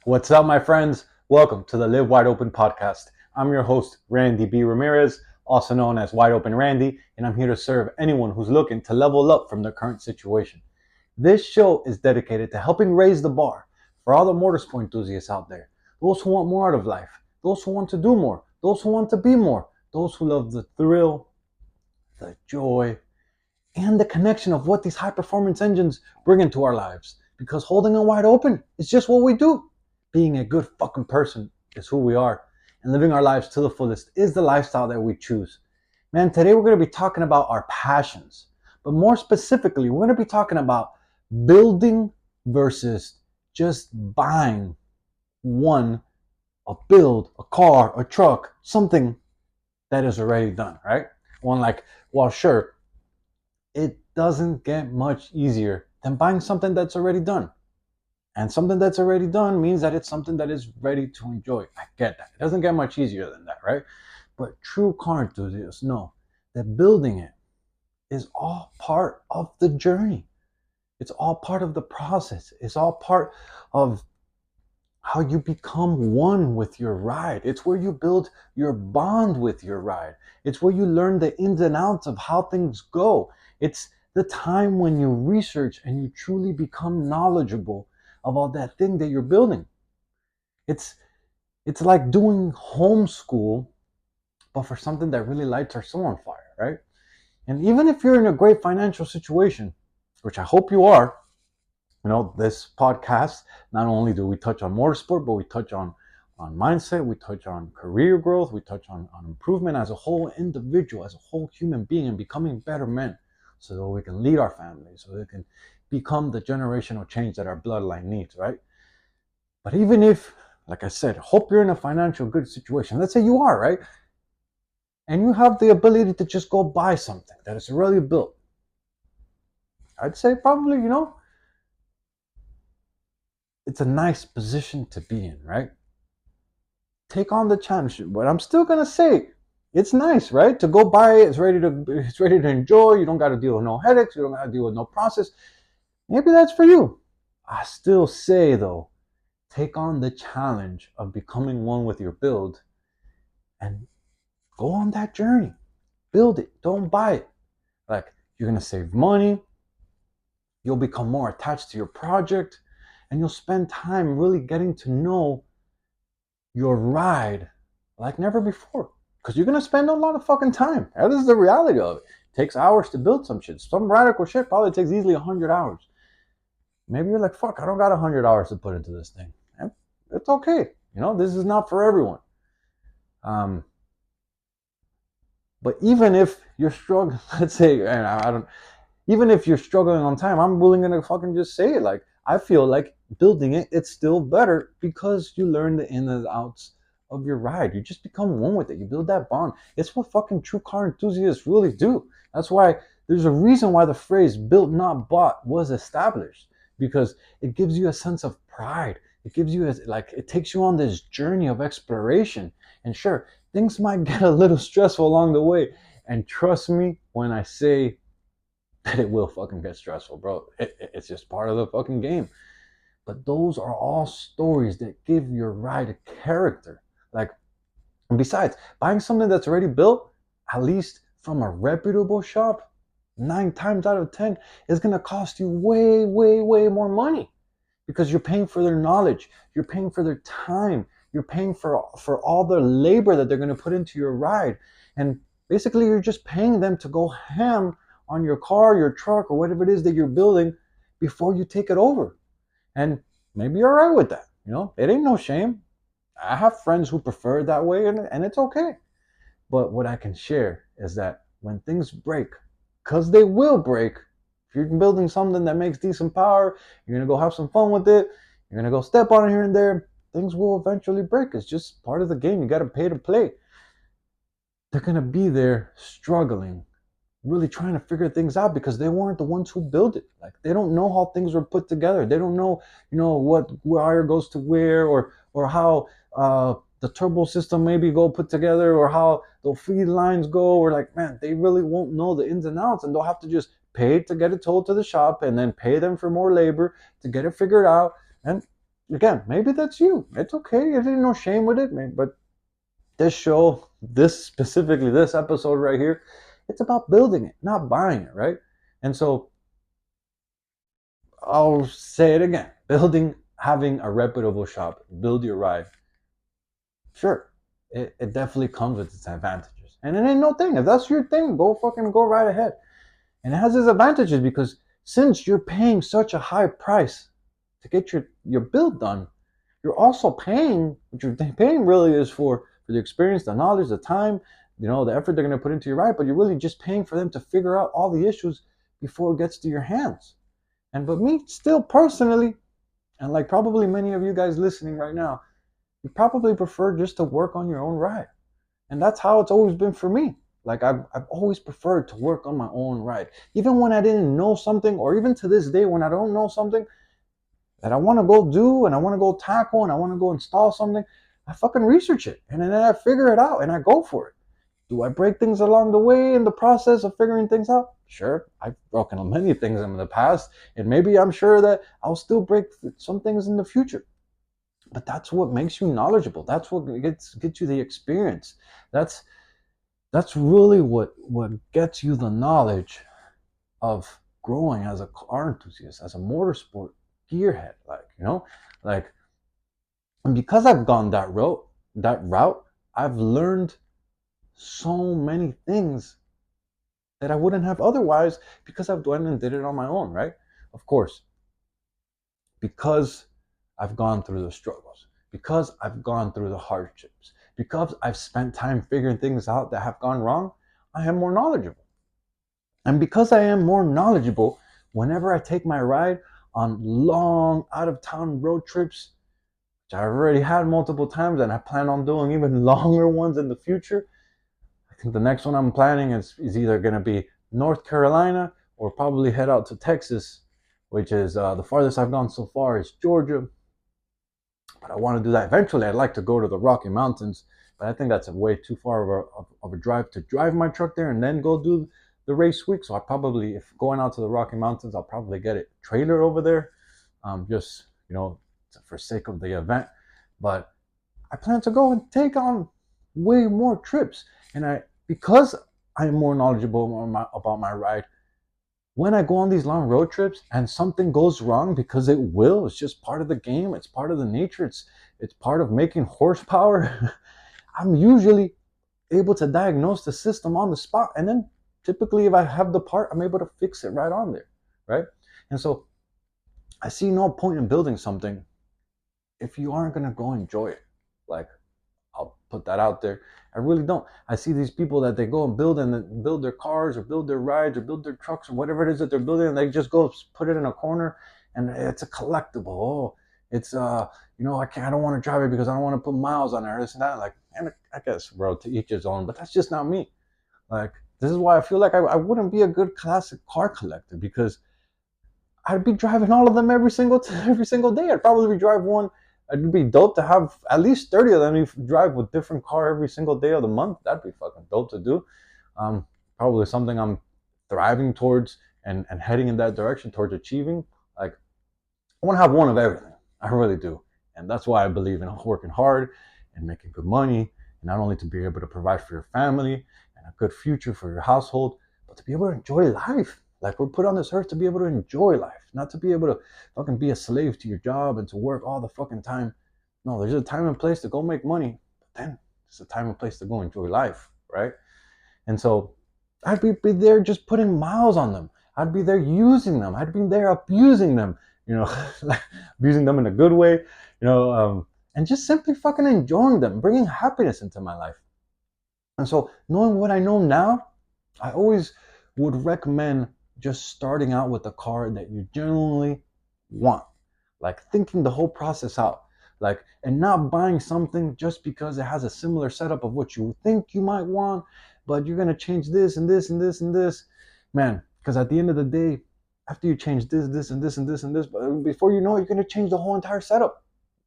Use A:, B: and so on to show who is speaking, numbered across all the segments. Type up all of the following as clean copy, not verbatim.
A: What's up, my friends? Welcome to the Live Wide Open podcast. I'm your host, Randy B. Ramirez, also known as Wide Open Randy, and I'm here to serve anyone who's looking to level up from their current situation. This show is dedicated to helping raise the bar for all the motorsport enthusiasts out there, those who want more out of life, those who want to do more, those who want to be more, those who love the thrill, the joy, and the connection of what these high performance engines bring into our lives. Because holding them wide open is just what we do. Being a good fucking person is who we are. And living our lives to the fullest is the lifestyle that we choose. Man, today we're going to be talking about our passions. But more specifically, we're going to be talking about building versus just buying a build, a car, a truck, something that is already done, right? One like, well, sure, it doesn't get much easier than buying something that's already done. And something that's already done means that it's something that is ready to enjoy. I get that. It doesn't get much easier than that, right? But true car enthusiasts know that building it is all part of the journey. It's all part of the process. It's all part of how you become one with your ride. It's where you build your bond with your ride. It's where you learn the ins and outs of how things go. It's the time when you research and you truly become knowledgeable about that thing that you're building. It's like doing homeschool, but for something that really lights our soul on fire, right? And even if you're in a great financial situation, which I hope you are, this podcast, not only do we touch on motorsport, but we touch on mindset, we touch on career growth, we touch on improvement as a whole individual, as a whole human being, and becoming better men so that we can lead our families, so we can become the generational change that our bloodline needs, right? But even if, like I said, hope you're in a financial good situation, let's say you are, right? And you have the ability to just go buy something that is already built. I'd say probably, it's a nice position to be in, right? Take on the challenge. But I'm still gonna say it's nice, right? To go buy it, it's ready to enjoy. You don't gotta deal with no headaches, you don't gotta deal with no process. Maybe that's for you. I still say though, take on the challenge of becoming one with your build and go on that journey. Build it, don't buy it. Like, you're gonna save money, you'll become more attached to your project, and you'll spend time really getting to know your ride like never before. Because you're gonna spend a lot of fucking time. That is the reality of it. It takes hours to build some shit. Some radical shit probably takes easily 100 hours. Maybe you're like, fuck, I don't got 100 hours to put into this thing. And it's okay. This is not for everyone. But even if you're struggling, let's say, and I don't, even if you're struggling on time, I'm willing to fucking just say it. Like, I feel like building it, it's still better because you learn the ins and outs of your ride. You just become one with it. You build that bond. It's what fucking true car enthusiasts really do. That's why there's a reason why the phrase built not bought was established, because it gives you a sense of pride. It gives you it takes you on this journey of exploration. And sure, things might get a little stressful along the way. And trust me when I say that it will fucking get stressful, bro. It's just part of the fucking game. But those are all stories that give your ride a character. Like, and besides, buying something that's already built, at least from a reputable shop, 9 times out of 10 is going to cost you way, way, way more money, because you're paying for their knowledge, you're paying for their time, you're paying for all the labor that they're going to put into your ride. And basically, you're just paying them to go ham on your car, your truck, or whatever it is that you're building before you take it over. And maybe you're all right with that. It ain't no shame. I have friends who prefer it that way, and it's okay. But what I can share is that when things break, because they will break, if you're building something that makes decent power, you're going to go have some fun with it, you're going to go step on it here and there, things will eventually break. It's just part of the game. You got to pay to play. They're going to be there struggling, really trying to figure things out, because they weren't the ones who built it. Like, they don't know how things were put together. They don't know, what wire goes to where, or how the turbo system maybe go put together, or how the feed lines go, or like, man, they really won't know the ins and outs, and they'll have to just pay to get it towed to the shop, and then pay them for more labor to get it figured out. And Again, maybe that's you. It's okay. There's no shame with it, man. But this show, this specifically, this episode right here, it's about building it, not buying it, right? And so I'll say it again: building, having a reputable shop, build your ride. Sure, it definitely comes with its advantages, and it ain't no thing. If that's your thing, go right ahead. And it has its advantages because since you're paying such a high price to get your build done, you're also paying. What you're paying really is for the experience, the knowledge, the time, the effort they're going to put into your ride. But you're really just paying for them to figure out all the issues before it gets to your hands. And but me, still personally, and like probably many of you guys listening right now, you probably prefer just to work on your own ride. And that's how it's always been for me. Like I've always preferred to work on my own ride. Even when I didn't know something, or even to this day when I don't know something that I want to go do and I want to go tackle and I want to go install something, I fucking research it and then I figure it out and I go for it. Do I break things along the way in the process of figuring things out? Sure, I've broken many things in the past, and maybe I'm sure that I'll still break some things in the future. But that's what makes you knowledgeable. That's what gets you the experience. That's that's really what gets you the knowledge of growing as a car enthusiast, as a motorsport gearhead. Like and because I've gone that route, I've learned so many things that I wouldn't have otherwise because I've went and did it on my own, right? Of course, because I've gone through the struggles, because I've gone through the hardships, because I've spent time figuring things out that have gone wrong, I am more knowledgeable. And because I am more knowledgeable, whenever I take my ride on long out of town road trips, which I've already had multiple times and I plan on doing even longer ones in the future, I think the next one I'm planning is either going to be North Carolina or probably head out to Texas, which is the farthest I've gone so far is Georgia. But I want to do that eventually. I'd like to go to the Rocky Mountains, but I think that's a way too far of a drive to drive my truck there and then go do the race week. So I probably, if going out to the Rocky Mountains, I'll probably get a trailer over there, just for sake of the event. But I plan to go and take on way more trips, and because I'm more knowledgeable about my ride, when I go on these long road trips and something goes wrong, because it will, it's just part of the game, it's part of the nature, it's part of making horsepower. I'm usually able to diagnose the system on the spot, and then typically if I have the part, I'm able to fix it right on there, right? And so I see no point in building something if you aren't going to go enjoy it. Like, I'll put that out there. I really don't. I see these people that they go and build their cars or build their rides or build their trucks or whatever it is that they're building, and they just go put it in a corner, and it's a collectible. Oh, it's I don't want to drive it because I don't want to put miles on it or this and that. Like, and I guess, bro, to each his own. But that's just not me. Like, this is why I feel like I wouldn't be a good classic car collector, because I'd be driving all of them every single day. I'd probably drive one. It'd be dope to have at least 30 of them. You drive with different car every single day of the month. That'd be fucking dope to do. Probably something I'm thriving towards and heading in that direction towards achieving. Like, I want to have one of everything. I really do. And that's why I believe in working hard and making good money. And not only to be able to provide for your family and a good future for your household, but to be able to enjoy life. Like, we're put on this earth to be able to enjoy life, not to be able to fucking be a slave to your job and to work all the fucking time. No, there's a time and place to go make money, but then there's a time and place to go enjoy life, right? And so I'd be there just putting miles on them. I'd be there using them. I'd be there abusing them, abusing them in a good way, and just simply fucking enjoying them, bringing happiness into my life. And so, knowing what I know now, I always would recommend just starting out with a car that you genuinely want, like thinking the whole process out, like, and not buying something just because it has a similar setup of what you think you might want, but you're gonna change this and this and this and this, man. Because at the end of the day, after you change this and this and this and this, but before you know it, you're gonna change the whole entire setup.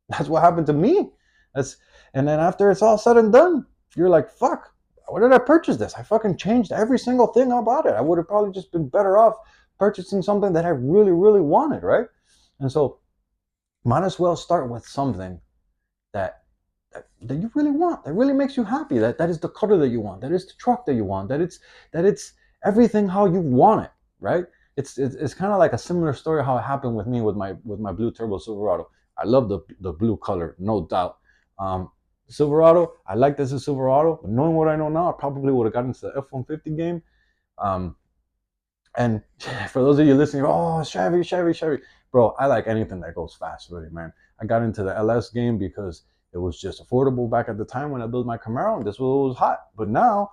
A: That's what happened to me. That's And then after it's all said and done, you're like, fuck, why did I purchase this? I fucking changed every single thing about it. I would have probably just been better off purchasing something that I really, really wanted, right? And so might as well start with something that that you really want, that really makes you happy, that is the color that you want, that is the truck that you want, that it's everything how you want it, right? It's kind of like a similar story how it happened with me with my blue turbo Silverado. I love the blue color, no doubt. um Silverado, I like this as Silverado, but knowing what I know now, I probably would have gotten into the F-150 game. um and for those of you listening, oh, Chevy, bro, I like anything that goes fast, really, man. I got into the LS game because it was just affordable back at the time when I built my Camaro, and this was hot. But now,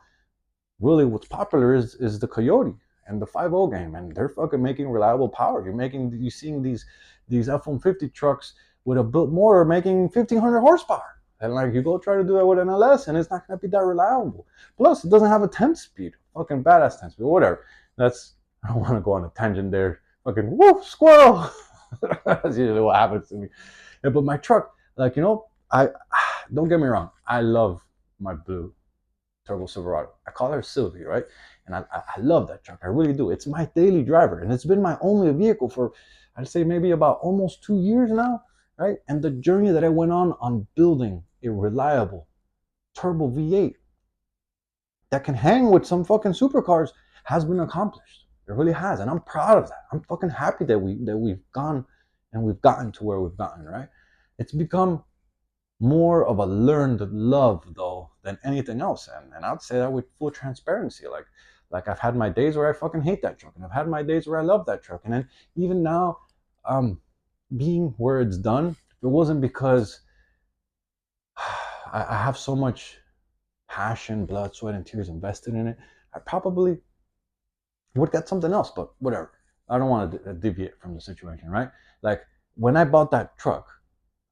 A: really, what's popular is the Coyote and the 5.0 game, and they're fucking making reliable power. You're seeing these F-150 trucks with a built motor making 1,500 horsepower. And like, you go try to do that with an LS, and it's not gonna be that reliable. Plus, it doesn't have a 10 speed, fucking badass 10 speed, whatever. That's I don't want to go on a tangent there. Fucking woof, squirrel. That's usually what happens to me. Yeah, but my truck, like, I don't get me wrong, I love my blue turbo Silverado. I call her Sylvie, right? And I love that truck. I really do. It's my daily driver, and it's been my only vehicle for, I'd say, maybe about almost 2 years now, right? And the journey that I went on building a reliable turbo V8 that can hang with some fucking supercars has been accomplished. It really has, and I'm proud of that. I'm fucking happy that we've gone and we've gotten to where we've gotten, right? It's become more of a learned love though than anything else, and I'd say that with full transparency. Like I've had my days where I fucking hate that truck, and I've had my days where I love that truck, and then even now, um, being where it's done, if it wasn't because I have so much passion, blood, sweat, and tears invested in it, I probably would get something else. But whatever. I don't want to deviate from the situation, right? Like when I bought that truck,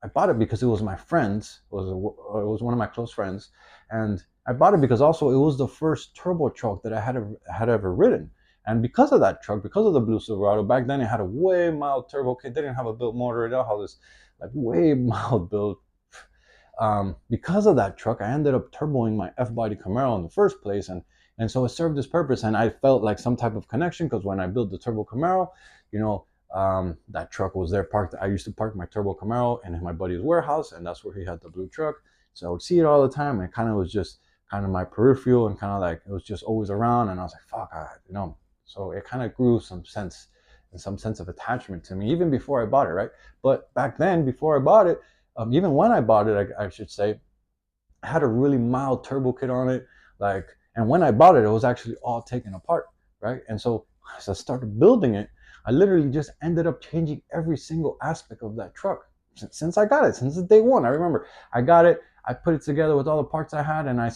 A: I bought it because it was my friend's. It was one of my close friends, and I bought it because also it was the first turbo truck that I had ever ridden. And because of that truck, because of the blue Silverado, back then it had a way mild turbo kit. They didn't have a built motor. It had this like way mild build. Because of that truck, I ended up turboing my F-body Camaro in the first place, and so it served this purpose. And I felt like some type of connection because when I built the turbo Camaro, you know, that truck was there parked. I used to park my turbo Camaro in my buddy's warehouse, and that's where he had the blue truck. So I would see it all the time, and it kind of was just kind of my peripheral, and kind of like it was just always around. And I was like, fuck, So it kind of grew some sense of attachment to me even before I bought it, right? But back then, before I bought it, even when I bought it, I should say, I had a really mild turbo kit on it. Like, and when I bought it, it was actually all taken apart, right? And so as I started building it, I literally just ended up changing every single aspect of that truck since I got it, since the day one. I remember I got it, I put it together with all the parts I had, and I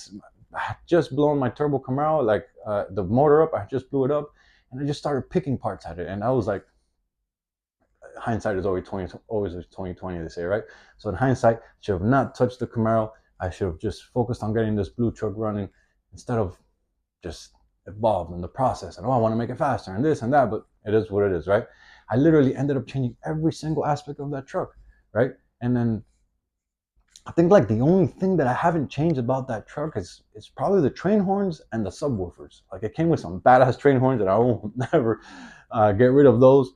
A: had just blown my turbo Camaro, like the motor up. I just blew it up, and I just started picking parts at it, and I was like, hindsight is always 2020, they say, right? So in hindsight, I should have not touched the Camaro. I should have just focused on getting this blue truck running instead of just evolved in the process. And I want to make it faster and this and that, but it is what it is, right? I literally ended up changing every single aspect of that truck, right? And then I think like the only thing that I haven't changed about that truck is probably the train horns and the subwoofers. Like it came with some badass train horns, and I will never get rid of those.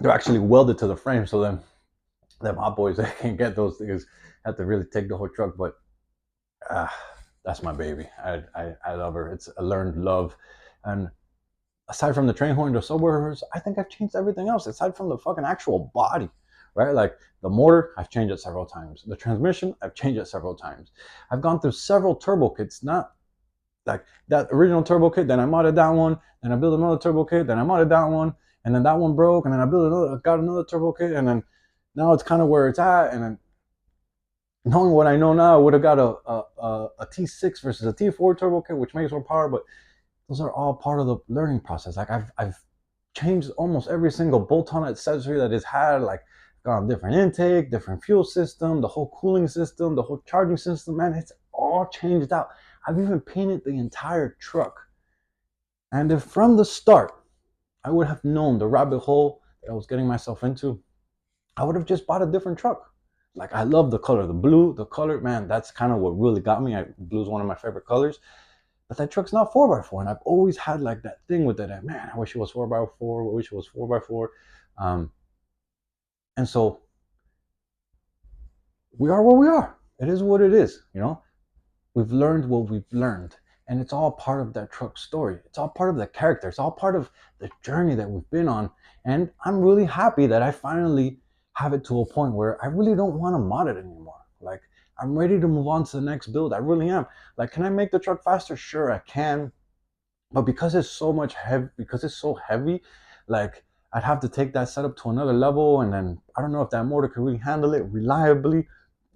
A: They're actually welded to the frame, so then them hot boys, they can't get those things. Have to really take the whole truck, but uh, that's my baby. I love her. It's a learned love. And aside from the train horn, the subwoofers, I think I've changed everything else. Aside from the fucking actual body, right? Like the motor, I've changed it several times. The transmission, I've changed it several times. I've gone through several turbo kits, not like that original turbo kit. Then I modded that one. Then I built another turbo kit. Then I modded that one. And then that one broke. And then got another turbo kit. And then now it's kind of where it's at. And then knowing what I know now, I would have got a T6 versus a T4 turbo kit, which makes more power. But those are all part of the learning process. Like I've changed almost every single bolt-on accessory that it's had. Like gone different intake, different fuel system, the whole cooling system, the whole charging system. Man, it's all changed out. I've even painted the entire truck. And if from the start I would have known the rabbit hole that I was getting myself into, I would have just bought a different truck. Like I love the color, the color, man, that's kind of what really got me. Blue is one of my favorite colors. But that truck's not 4x4, and I've always had like that thing with it. Man, I wish it was 4x4. I wish it was 4x4. And so we are where we are. It is what it is, you know? We've learned what we've learned. And it's all part of that truck story. It's all part of the character. It's all part of the journey that we've been on. And I'm really happy that I finally have it to a point where I really don't want to mod it anymore. Like, I'm ready to move on to the next build. I really am. Like, can I make the truck faster? Sure, I can. But because it's so much heavy, because it's so heavy, like, I'd have to take that setup to another level. And then I don't know if that motor can really handle it reliably.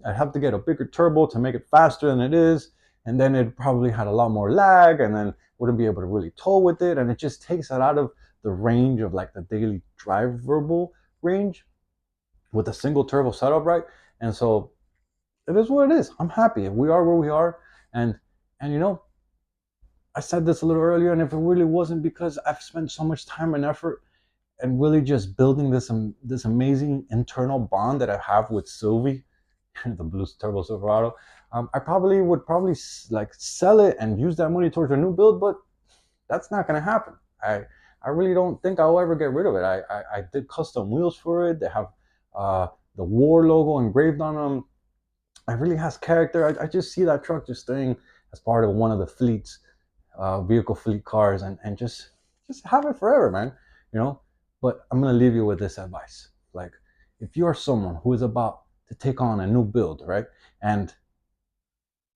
A: I'd have to get a bigger turbo to make it faster than it is, and then it probably had a lot more lag, and then wouldn't be able to really tow with it, and it just takes it out of the range of like the daily drivable range with a single turbo setup, right? And so it is what it is. I'm happy. We are where we are, and you know, I said this a little earlier, and if it really wasn't because I've spent so much time and effort and really just building this amazing internal bond that I have with Sylvie, the Blue Turbo Silverado, I would like sell it and use that money towards a new build, but that's not gonna happen. I really don't think I'll ever get rid of it. I did custom wheels for it. They have the war logo engraved on them. It really has character. I just see that truck just staying as part of one of the fleets, vehicle fleet cars, and just have it forever, man. You know. But I'm gonna leave you with this advice. Like, if you are someone who is about to take on a new build, right? And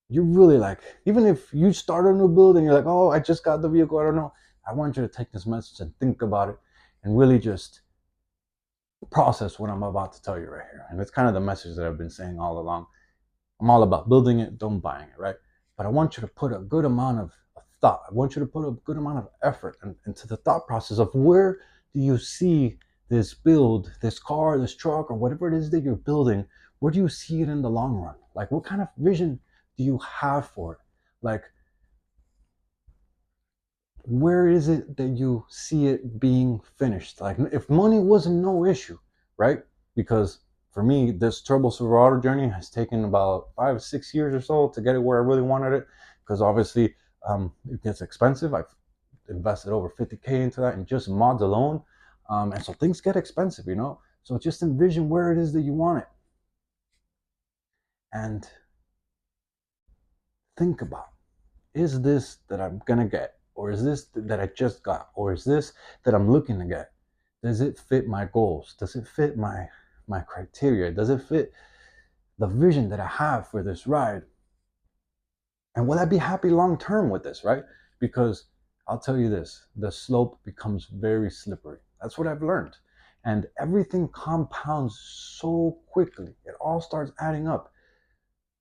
A: you really like, even if you start a new build and you're like, oh, I just got the vehicle, I don't know. I want you to take this message and think about it and really just process what I'm about to tell you right here. And it's kind of the message that I've been saying all along. I'm all about building it, don't buying it, right? But I want you to put a good amount of thought. I want you to put a good amount of effort into the thought process of where do you see this build, this car, this truck, or whatever it is that you're building, where do you see it in the long run? Like, what kind of vision do you have for it? Like, where is it that you see it being finished? Like, if money wasn't no issue, right? Because for me, this Turbo Silverado journey has taken about 5 6 years or so to get it where I really wanted it. Because obviously, it gets expensive. I've invested over 50K into that and just mods alone. And so things get expensive, you know? So just envision where it is that you want it. And think about, is this that I'm gonna get? Or is this that I just got? Or is this that I'm looking to get? Does it fit my goals? Does it fit my criteria? Does it fit the vision that I have for this ride? And will I be happy long term with this, right? Because I'll tell you this, the slope becomes very slippery. That's what I've learned. And everything compounds so quickly. It all starts adding up.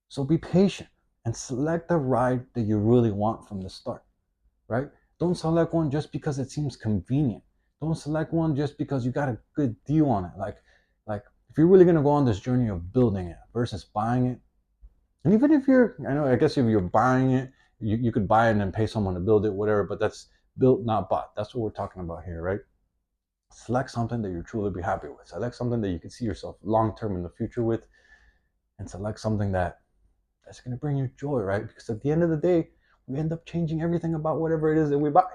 A: So be patient and select the ride that you really want from the start, right? Don't select one just because it seems convenient. Don't select one just because you got a good deal on it. Like if you're really gonna go on this journey of building it versus buying it, and even if I guess if you're buying it, you could buy it and then pay someone to build it, whatever, but that's built, not bought. That's what we're talking about here, right? Select something that you truly be happy with. Select something that you can see yourself long term in the future with, and select something that's going to bring you joy, right? Because at the end of the day, we end up changing everything about whatever it is that we buy.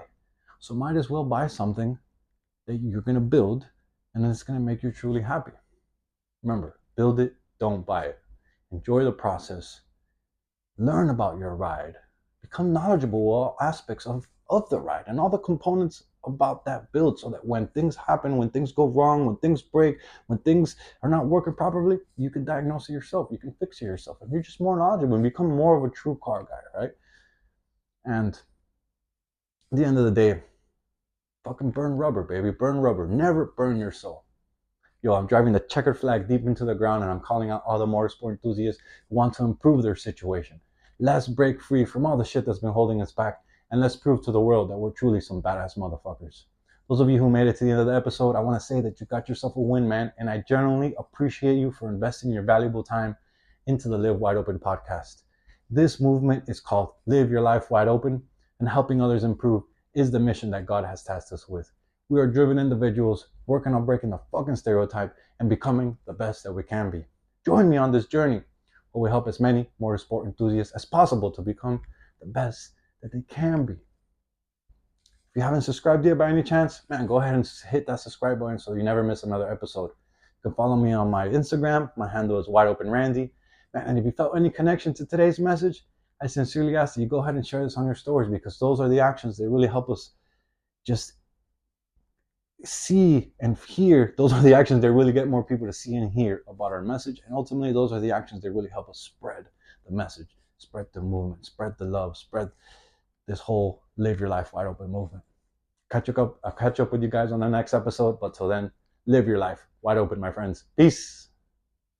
A: So might as well buy something that you're going to build, and then it's going to make you truly happy. Remember, build it, don't buy it. Enjoy the process. Learn about your ride. Become knowledgeable with all aspects of the ride and all the components about that build, so that when things happen, when things go wrong, when things break, when things are not working properly, you can diagnose it yourself, you can fix it yourself, and you're just more knowledgeable and become more of a true car guy, right? And at the end of the day, fucking burn rubber, baby. Burn rubber. Never burn your soul. Yo, I'm driving the checkered flag deep into the ground, and I'm calling out all the motorsport enthusiasts who want to improve their situation. Let's break free from all the shit that's been holding us back, and let's prove to the world that we're truly some badass motherfuckers. Those of you who made it to the end of the episode, I want to say that you got yourself a win, man, and I genuinely appreciate you for investing your valuable time into the Live Wide Open podcast. This movement is called Live Your Life Wide Open, and helping others improve is the mission that God has tasked us with. We are driven individuals working on breaking the fucking stereotype and becoming the best that we can be. Join me on this journey where we help as many motorsport enthusiasts as possible to become the best that they can be. If you haven't subscribed yet by any chance, man, go ahead and hit that subscribe button so you never miss another episode. You can follow me on my Instagram. My handle is Wide Open Randy. And if you felt any connection to today's message, I sincerely ask that you go ahead and share this on your stories, because those are the actions that really help us just see and hear. Those are the actions that really get more people to see and hear about our message. And ultimately, those are the actions that really help us spread the message, spread the movement, spread the love, spread this whole live your life wide open movement. I'll catch up with you guys on the next episode. But till then, live your life wide open, my friends. Peace.